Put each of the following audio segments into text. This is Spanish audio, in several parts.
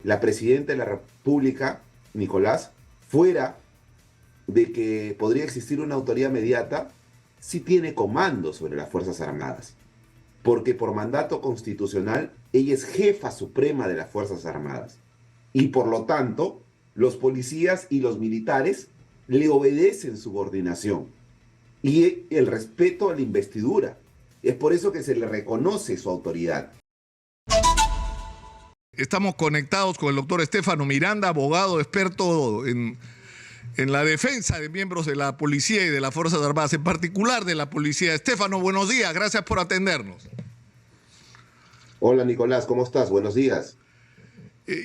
la presidenta de la República, Nicolás, fuera de que podría existir una autoridad mediata, sí tiene comando sobre las Fuerzas Armadas, porque por mandato constitucional ella es jefa suprema de las Fuerzas Armadas. Y por lo tanto, los policías y los militares le obedecen su subordinación y el respeto a la investidura. Es por eso que se le reconoce su autoridad. Estamos conectados con el doctor Estefano Miranda, abogado experto en la defensa de miembros de la policía y de las Fuerzas Armadas, en particular de la policía. Estefano, buenos días, gracias por atendernos. Hola Nicolás, ¿cómo estás? Buenos días.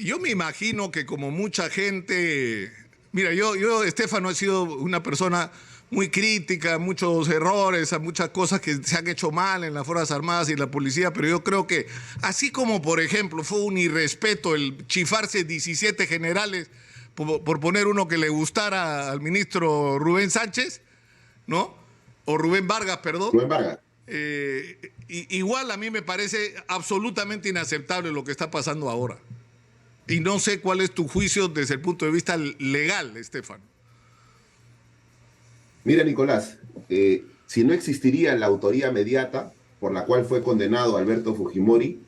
Yo me imagino que como mucha gente... Mira, yo, Estefano, he sido una persona muy crítica, muchos errores, a muchas cosas que se han hecho mal en las Fuerzas Armadas y la policía, pero yo creo que, así como, por ejemplo, fue un irrespeto el chifarse 17 generales, por poner uno que le gustara al ministro Rubén Sánchez, ¿no? O Rubén Vargas, perdón. Rubén Vargas. Igual a mí me parece absolutamente inaceptable lo que está pasando ahora. Y no sé cuál es tu juicio desde el punto de vista legal, Estefano. Mira, Nicolás, si no existiría la autoría mediata por la cual fue condenado Alberto Fujimori,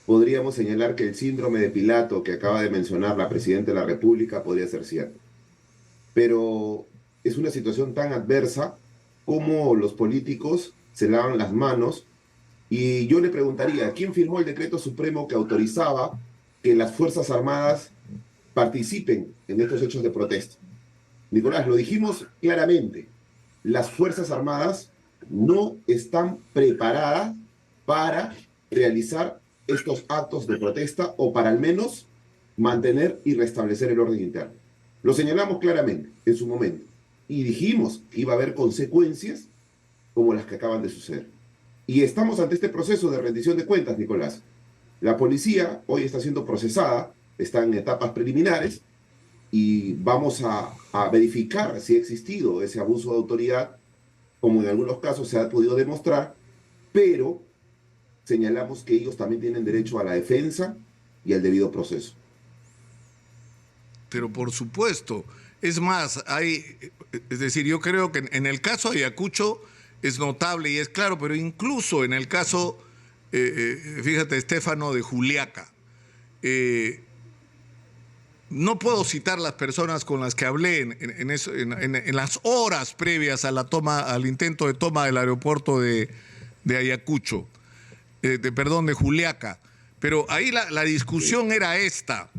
podríamos señalar que el síndrome de Pilato que acaba de mencionar la Presidenta de la República podría ser cierto. Pero es una situación tan adversa como los políticos se lavan las manos. Y yo le preguntaría, ¿quién firmó el decreto supremo que autorizaba que las Fuerzas Armadas participen en estos hechos de protesta? Nicolás, lo dijimos claramente, las Fuerzas Armadas no están preparadas para realizar estos actos de protesta o para al menos mantener y restablecer el orden interno. Lo señalamos claramente en su momento y dijimos que iba a haber consecuencias como las que acaban de suceder. Y estamos ante este proceso de rendición de cuentas, Nicolás. La policía hoy está siendo procesada, está en etapas preliminares, y vamos a verificar si ha existido ese abuso de autoridad, como en algunos casos se ha podido demostrar, pero señalamos que ellos también tienen derecho a la defensa y al debido proceso. Pero por supuesto, es más, es decir, yo creo que en el caso de Ayacucho es notable y es claro, pero incluso en el caso, fíjate, Estefano, de Juliaca, no puedo citar las personas con las que hablé en las horas previas a al intento de toma del aeropuerto de Ayacucho, de Juliaca. Pero ahí la discusión era esta.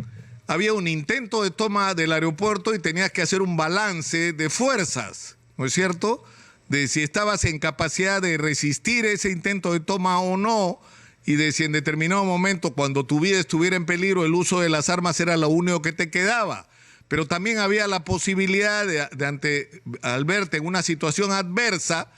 Había un intento de toma del aeropuerto y tenías que hacer un balance de fuerzas, ¿no es cierto? De si estabas en capacidad de resistir ese intento de toma o no, y de si en determinado momento, cuando tu vida estuviera en peligro, el uso de las armas era lo único que te quedaba. Pero también había la posibilidad al verte en una situación adversa,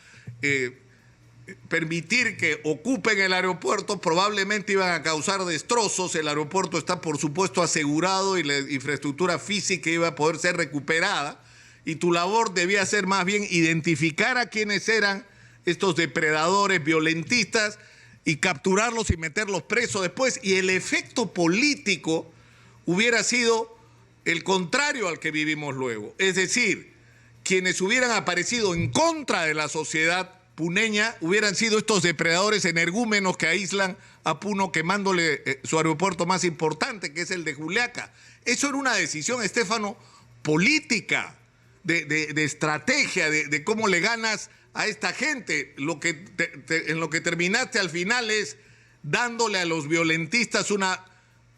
permitir que ocupen el aeropuerto. Probablemente iban a causar destrozos. El aeropuerto está, por supuesto, asegurado y la infraestructura física iba a poder ser recuperada. Y tu labor debía ser más bien identificar a quiénes eran estos depredadores violentistas y capturarlos y meterlos presos después. Y el efecto político hubiera sido el contrario al que vivimos luego. Es decir, quienes hubieran aparecido en contra de la sociedad puneña hubieran sido estos depredadores energúmenos que aíslan a Puno, quemándole su aeropuerto más importante, que es el de Juliaca. Eso era una decisión, Estefano, política, de estrategia, de cómo le ganas a esta gente. En lo que terminaste al final es dándole a los violentistas una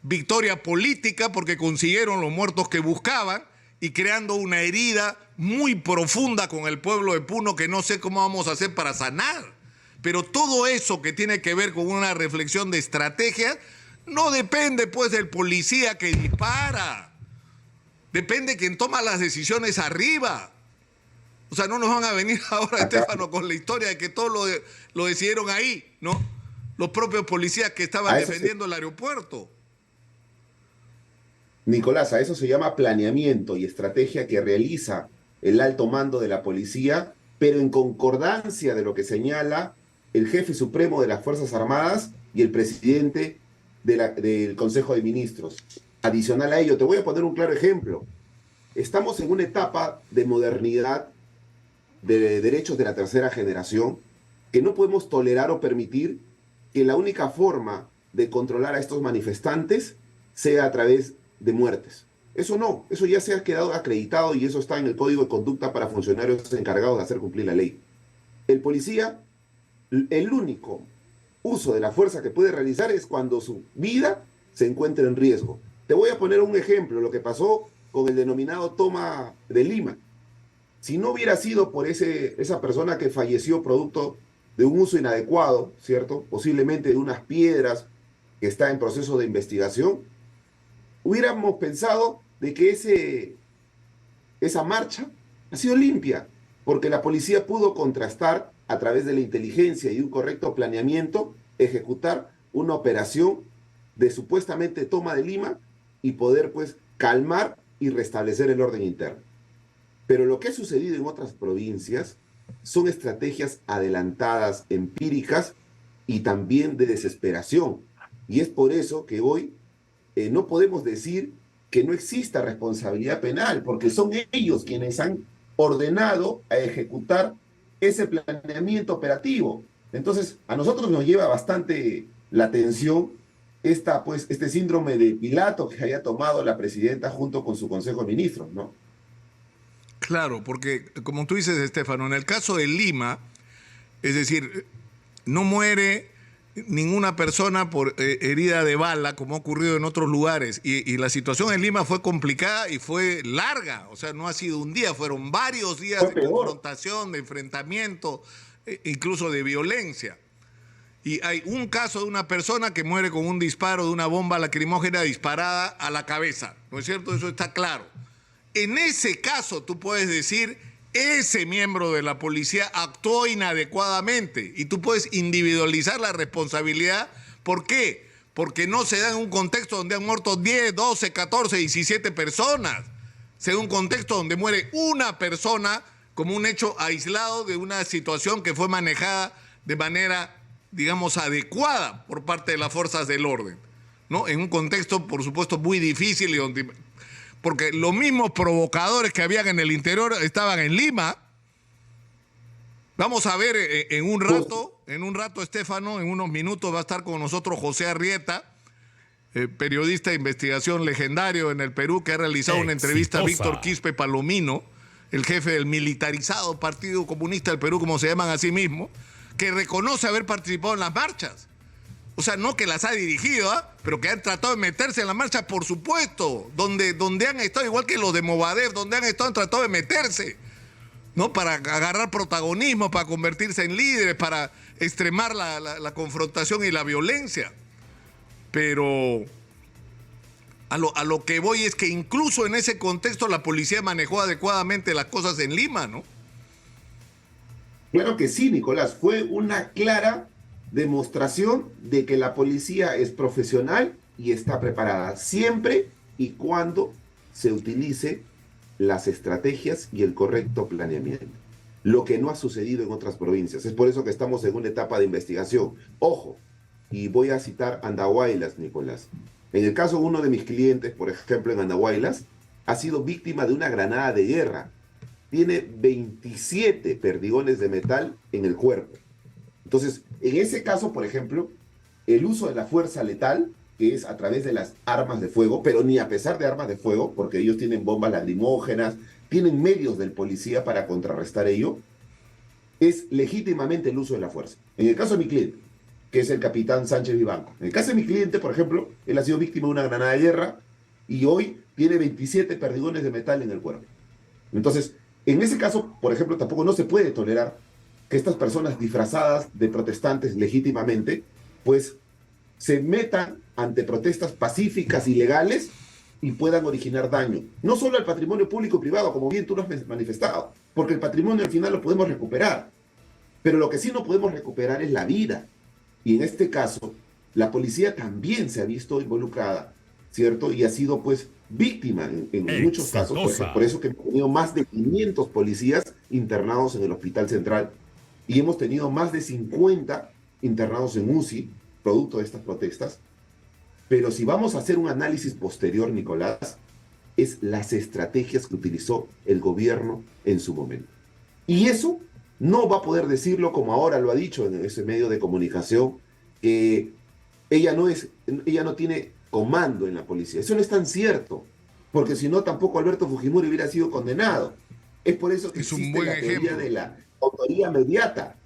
victoria política porque consiguieron los muertos que buscaban y creando una herida muy profunda con el pueblo de Puno que no sé cómo vamos a hacer para sanar. Pero todo eso que tiene que ver con una reflexión de estrategia no depende pues del policía que dispara. Depende de quien toma las decisiones arriba. O sea, no nos van a venir ahora, Estefano, con la historia de que todo lo decidieron ahí, ¿no? Los propios policías que estaban defendiendo el aeropuerto. Nicolás, a eso se llama planeamiento y estrategia que realiza el alto mando de la policía, pero en concordancia de lo que señala el jefe supremo de las Fuerzas Armadas y el presidente del Consejo de Ministros. Adicional a ello, te voy a poner un claro ejemplo. Estamos en una etapa de modernidad de derechos de la tercera generación que no podemos tolerar o permitir que la única forma de controlar a estos manifestantes sea a través de muertes. Eso no, eso ya se ha quedado acreditado y eso está en el Código de Conducta para funcionarios encargados de hacer cumplir la ley. El policía, el único uso de la fuerza que puede realizar es cuando su vida se encuentra en riesgo. Te voy a poner un ejemplo, lo que pasó con el denominado toma de Lima. Si no hubiera sido por esa persona que falleció producto de un uso inadecuado, ¿cierto? Posiblemente de unas piedras que está en proceso de investigación, hubiéramos pensado de que esa marcha ha sido limpia, porque la policía pudo contrastar a través de la inteligencia y un correcto planeamiento, ejecutar una operación de supuestamente toma de Lima y poder pues calmar y restablecer el orden interno. Pero lo que ha sucedido en otras provincias son estrategias adelantadas, empíricas y también de desesperación. Y es por eso que hoy no podemos decir que no exista responsabilidad penal, porque son ellos quienes han ordenado a ejecutar ese planeamiento operativo. Entonces, a nosotros nos lleva bastante la atención este síndrome de Pilato que haya tomado la presidenta junto con su Consejo de Ministros, ¿no? Claro, porque como tú dices, Estefano, en el caso de Lima, es decir, no muere ninguna persona por herida de bala, como ha ocurrido en otros lugares. Y la situación en Lima fue complicada y fue larga. O sea, no ha sido un día, fueron varios días de confrontación, de enfrentamiento, incluso de violencia. Y hay un caso de una persona que muere con un disparo de una bomba lacrimógena disparada a la cabeza. ¿No es cierto? Eso está claro. En ese caso, tú puedes decir, ese miembro de la policía actuó inadecuadamente y tú puedes individualizar la responsabilidad. ¿Por qué? Porque no se da en un contexto donde han muerto 10, 12, 14, 17 personas. Se da un contexto donde muere una persona como un hecho aislado de una situación que fue manejada de manera, digamos, adecuada por parte de las fuerzas del orden, ¿no? En un contexto, por supuesto, muy difícil y donde... Porque los mismos provocadores que habían en el interior estaban en Lima. Vamos a ver en un rato, Estefano, en unos minutos va a estar con nosotros José Arrieta, periodista de investigación legendario en el Perú, que ha realizado una entrevista a Víctor Quispe Palomino, el jefe del militarizado Partido Comunista del Perú, como se llaman a sí mismos, que reconoce haber participado en las marchas. O sea, no que las ha dirigido, pero que han tratado de meterse en la marcha, por supuesto, donde han estado, igual que los de Movadef, donde han tratado de meterse, ¿no? Para agarrar protagonismo, para convertirse en líderes, para extremar la confrontación y la violencia. Pero a lo que voy es que incluso en ese contexto la policía manejó adecuadamente las cosas en Lima, ¿no? Claro que sí, Nicolás, fue una clara demostración de que la policía es profesional y está preparada siempre y cuando se utilice las estrategias y el correcto planeamiento. Lo que no ha sucedido en otras provincias. Es por eso que estamos en una etapa de investigación. Ojo, y voy a citar Andahuaylas, Nicolás. En el caso de uno de mis clientes, por ejemplo, en Andahuaylas, ha sido víctima de una granada de guerra. Tiene 27 perdigones de metal en el cuerpo. Entonces, en ese caso, por ejemplo, el uso de la fuerza letal, que es a través de las armas de fuego, pero ni a pesar de armas de fuego, porque ellos tienen bombas lacrimógenas, tienen medios del policía para contrarrestar ello, es legítimamente el uso de la fuerza. En el caso de mi cliente, que es el capitán Sánchez Vivanco, en el caso de mi cliente, por ejemplo, él ha sido víctima de una granada de guerra y hoy tiene 27 perdigones de metal en el cuerpo. Entonces, en ese caso, por ejemplo, tampoco no se puede tolerar que estas personas disfrazadas de protestantes legítimamente, pues se metan ante protestas pacíficas y legales y puedan originar daño. No solo al patrimonio público y privado, como bien tú lo has manifestado, porque el patrimonio al final lo podemos recuperar. Pero lo que sí no podemos recuperar es la vida. Y en este caso, la policía también se ha visto involucrada, ¿cierto? Y ha sido, pues, víctima en muchos casos. Por eso que hemos tenido más de 500 policías internados en el Hospital Central y hemos tenido más de 50 internados en UCI, producto de estas protestas. Pero si vamos a hacer un análisis posterior, Nicolás, es las estrategias que utilizó el gobierno en su momento. Y eso no va a poder decirlo como ahora lo ha dicho en ese medio de comunicación, que ella no tiene comando en la policía. Eso no es tan cierto, porque si no, tampoco Alberto Fujimori hubiera sido condenado. Es por eso que Es un existe buen la teoría ejemplo. de la autoría mediata.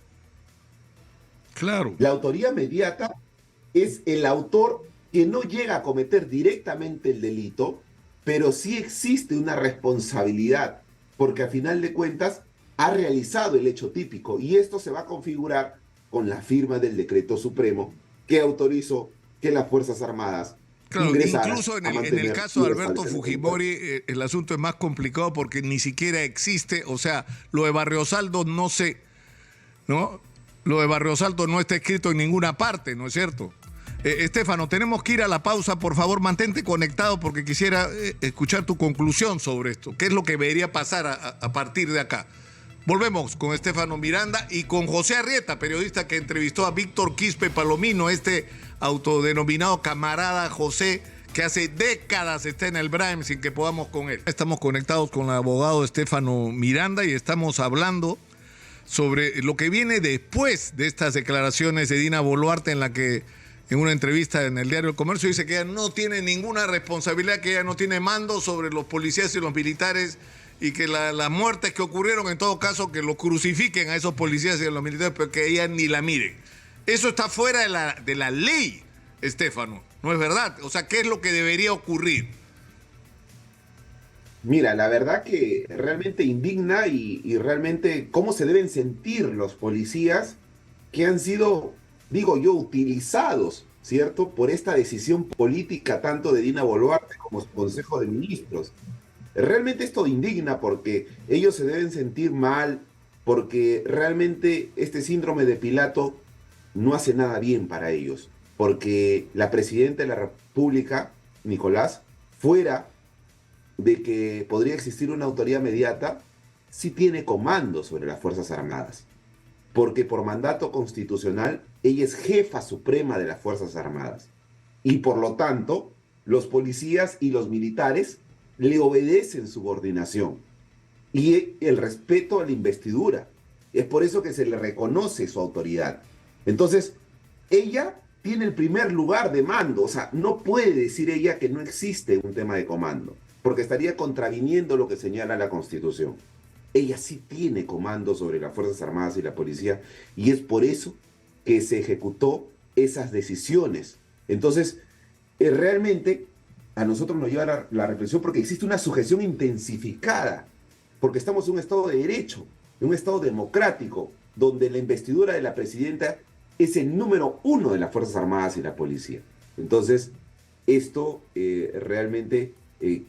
Claro. La autoría mediata es el autor que no llega a cometer directamente el delito, pero sí existe una responsabilidad, porque a final de cuentas ha realizado el hecho típico y esto se va a configurar con la firma del decreto supremo que autorizó que las Fuerzas Armadas Claro, ingresaran incluso a en el mantener caso de y Alberto resaltar el territorio. Fujimori, el asunto es más complicado porque ni siquiera existe, o sea, lo de Barriosaldo no se, ¿no? Lo de Barriosaldo no está escrito en ninguna parte, ¿no es cierto? Estefano, tenemos que ir a la pausa, por favor, mantente conectado porque quisiera escuchar tu conclusión sobre esto. ¿Qué es lo que debería pasar a partir de acá? Volvemos con Estefano Miranda y con José Arrieta, periodista que entrevistó a Víctor Quispe Palomino, este autodenominado camarada José, que hace décadas está en el Braem sin que podamos con él. Estamos conectados con el abogado Estefano Miranda y estamos hablando sobre lo que viene después de estas declaraciones de Dina Boluarte, en la que en una entrevista en el diario El Comercio dice que ella no tiene ninguna responsabilidad, que ella no tiene mando sobre los policías y los militares y que las muertes que ocurrieron, en todo caso, que los crucifiquen a esos policías y a los militares, pero que ella ni la mire. Eso está fuera de la ley, Estefano, ¿no es verdad? O sea, ¿qué es lo que debería ocurrir? Mira, la verdad que realmente indigna y realmente cómo se deben sentir los policías que han sido, digo yo, utilizados, ¿cierto? Por esta decisión política tanto de Dina Boluarte como su Consejo de Ministros. Realmente esto indigna porque ellos se deben sentir mal, porque realmente este síndrome de Pilato no hace nada bien para ellos, porque la presidenta de la República, Nicolás, fuera de que podría existir una autoridad mediata, sí tiene comando sobre las Fuerzas Armadas, porque por mandato constitucional ella es jefa suprema de las Fuerzas Armadas y por lo tanto los policías y los militares le obedecen subordinación y el respeto a la investidura. Es por eso que se le reconoce su autoridad. Entonces, ella tiene el primer lugar de mando, o sea, no puede decir ella que no existe un tema de comando, porque estaría contraviniendo lo que señala la Constitución. Ella sí tiene comando sobre las Fuerzas Armadas y la policía, y es por eso que se ejecutó esas decisiones. Entonces, realmente a nosotros nos lleva la reflexión porque existe una sujeción intensificada, porque estamos en un Estado de derecho, en un Estado democrático, donde la investidura de la presidenta es el número uno de las Fuerzas Armadas y la policía. Entonces, esto realmente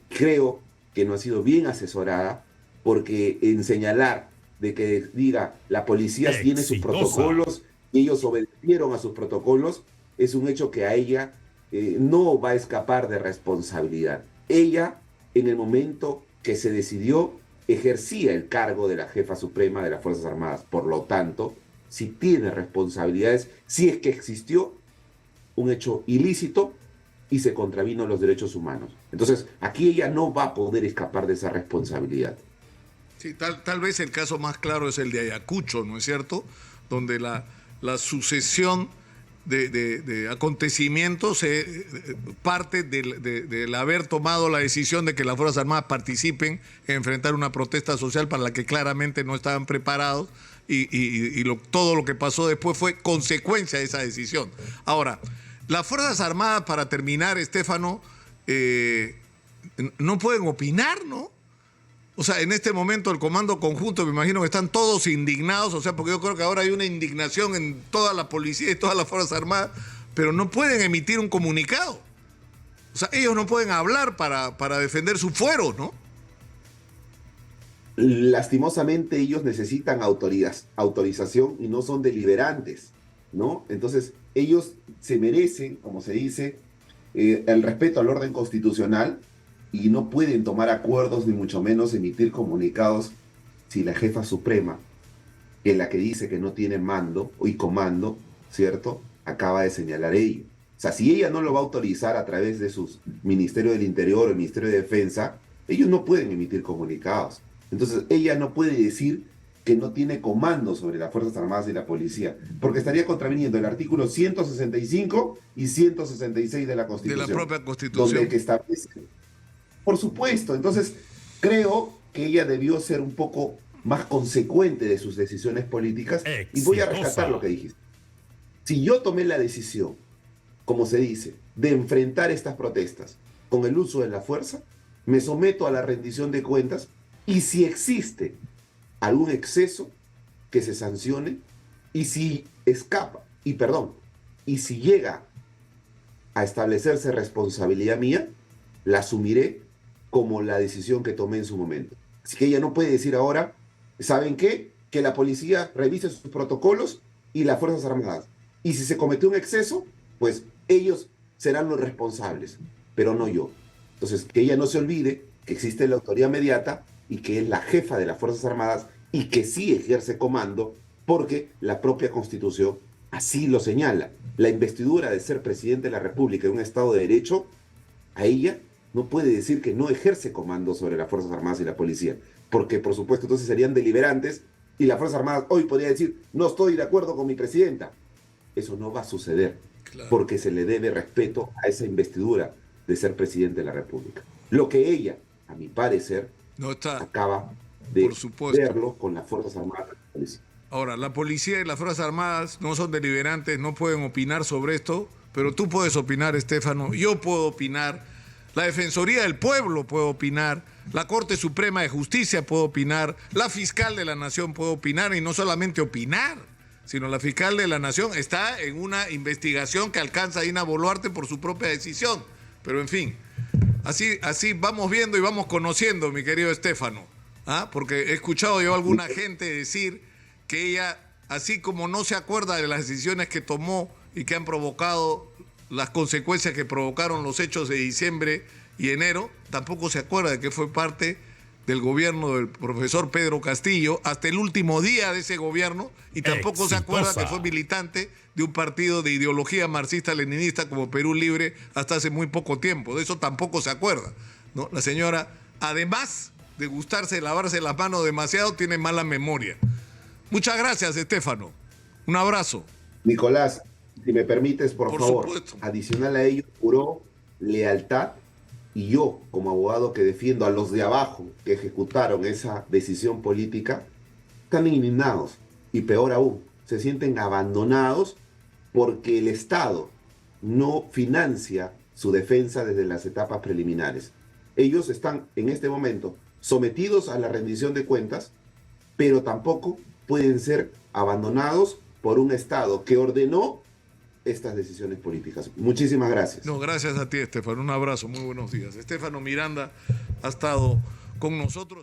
creo que no ha sido bien asesorada, porque en señalar de que diga la policía tiene sus protocolos y ellos obedecieron a sus protocolos, es un hecho que a ella no va a escapar de responsabilidad. Ella, en el momento que se decidió, ejercía el cargo de la jefa suprema de las Fuerzas Armadas. Por lo tanto, si tiene responsabilidades, si es que existió un hecho ilícito y se contravino los derechos humanos. Entonces, aquí ella no va a poder escapar de esa responsabilidad. Sí, tal vez el caso más claro es el de Ayacucho, ¿no es cierto? Donde la sucesión de acontecimientos parte del haber tomado la decisión de que las Fuerzas Armadas participen en enfrentar una protesta social para la que claramente no estaban preparados y todo lo que pasó después fue consecuencia de esa decisión. Ahora, las Fuerzas Armadas, para terminar, Estefano, no pueden opinar, ¿no? O sea, en este momento el Comando Conjunto, me imagino que están todos indignados, o sea, porque yo creo que ahora hay una indignación en toda la policía y todas las Fuerzas Armadas, pero no pueden emitir un comunicado. O sea, ellos no pueden hablar para defender sus fueros, ¿no? Lastimosamente ellos necesitan autorización y no son deliberantes, ¿no? Entonces, ellos se merecen, como se dice, el respeto al orden constitucional y no pueden tomar acuerdos ni mucho menos emitir comunicados si la jefa suprema, que es la que dice que no tiene mando y comando, ¿cierto?, acaba de señalar ello. O sea, si ella no lo va a autorizar a través de sus Ministerio del Interior o el Ministerio de Defensa, ellos no pueden emitir comunicados. Entonces, ella no puede decir que no tiene comando sobre las Fuerzas Armadas y la policía, porque estaría contraviniendo el artículo 165 y 166 de la Constitución. De la propia Constitución. Donde que establece. Por supuesto, entonces creo que ella debió ser un poco más consecuente de sus decisiones políticas. Y voy a rescatar lo que dijiste. Si yo tomé la decisión, como se dice, de enfrentar estas protestas con el uso de la fuerza, me someto a la rendición de cuentas y si existe algún exceso, que se sancione, y si escapa, y si llega a establecerse responsabilidad mía, la asumiré como la decisión que tomé en su momento. Así que ella no puede decir ahora, ¿saben qué? Que la policía revise sus protocolos y las Fuerzas Armadas. Y si se cometió un exceso, pues ellos serán los responsables, pero no yo. Entonces, que ella no se olvide que existe la autoridad mediata y que es la jefa de las Fuerzas Armadas y que sí ejerce comando porque la propia Constitución así lo señala. La investidura de ser presidente de la República en un Estado de Derecho, a ella no puede decir que no ejerce comando sobre las Fuerzas Armadas y la policía, porque por supuesto entonces serían deliberantes y las Fuerzas Armadas hoy podría decir, no estoy de acuerdo con mi presidenta. Eso no va a suceder, claro, porque se le debe respeto a esa investidura de ser presidente de la República. Lo que ella, a mi parecer, no está, acaba de por supuesto, verlo con las Fuerzas Armadas y la policía. Ahora, la policía y las Fuerzas Armadas no son deliberantes, no pueden opinar sobre esto, pero tú puedes opinar, Estefano, yo puedo opinar, la Defensoría del Pueblo puede opinar, la Corte Suprema de Justicia puede opinar, la Fiscal de la Nación puede opinar, y no solamente opinar, sino la Fiscal de la Nación está en una investigación que alcanza a Dina Boluarte por su propia decisión. Pero en fin, así vamos viendo y vamos conociendo, mi querido Estefano, porque he escuchado yo a alguna gente decir que ella, así como no se acuerda de las decisiones que tomó y que han provocado las consecuencias que provocaron los hechos de diciembre y enero, tampoco se acuerda de que fue parte del gobierno del profesor Pedro Castillo hasta el último día de ese gobierno, y tampoco se acuerda que fue militante de un partido de ideología marxista-leninista como Perú Libre hasta hace muy poco tiempo. De eso tampoco se acuerda, ¿no? La señora, además de gustarse de lavarse las manos demasiado, tiene mala memoria. Muchas gracias, Estefano. Un abrazo. Nicolás, si me permites, por favor, supuesto, adicional a ello, juró lealtad, y yo, como abogado que defiendo a los de abajo que ejecutaron esa decisión política, están indignados y peor aún, se sienten abandonados porque el Estado no financia su defensa desde las etapas preliminares. Ellos están en este momento sometidos a la rendición de cuentas, pero tampoco pueden ser abandonados por un Estado que ordenó estas decisiones políticas. Muchísimas gracias. No, gracias a ti, Estefano. Un abrazo, muy buenos días. Estefano Miranda ha estado con nosotros.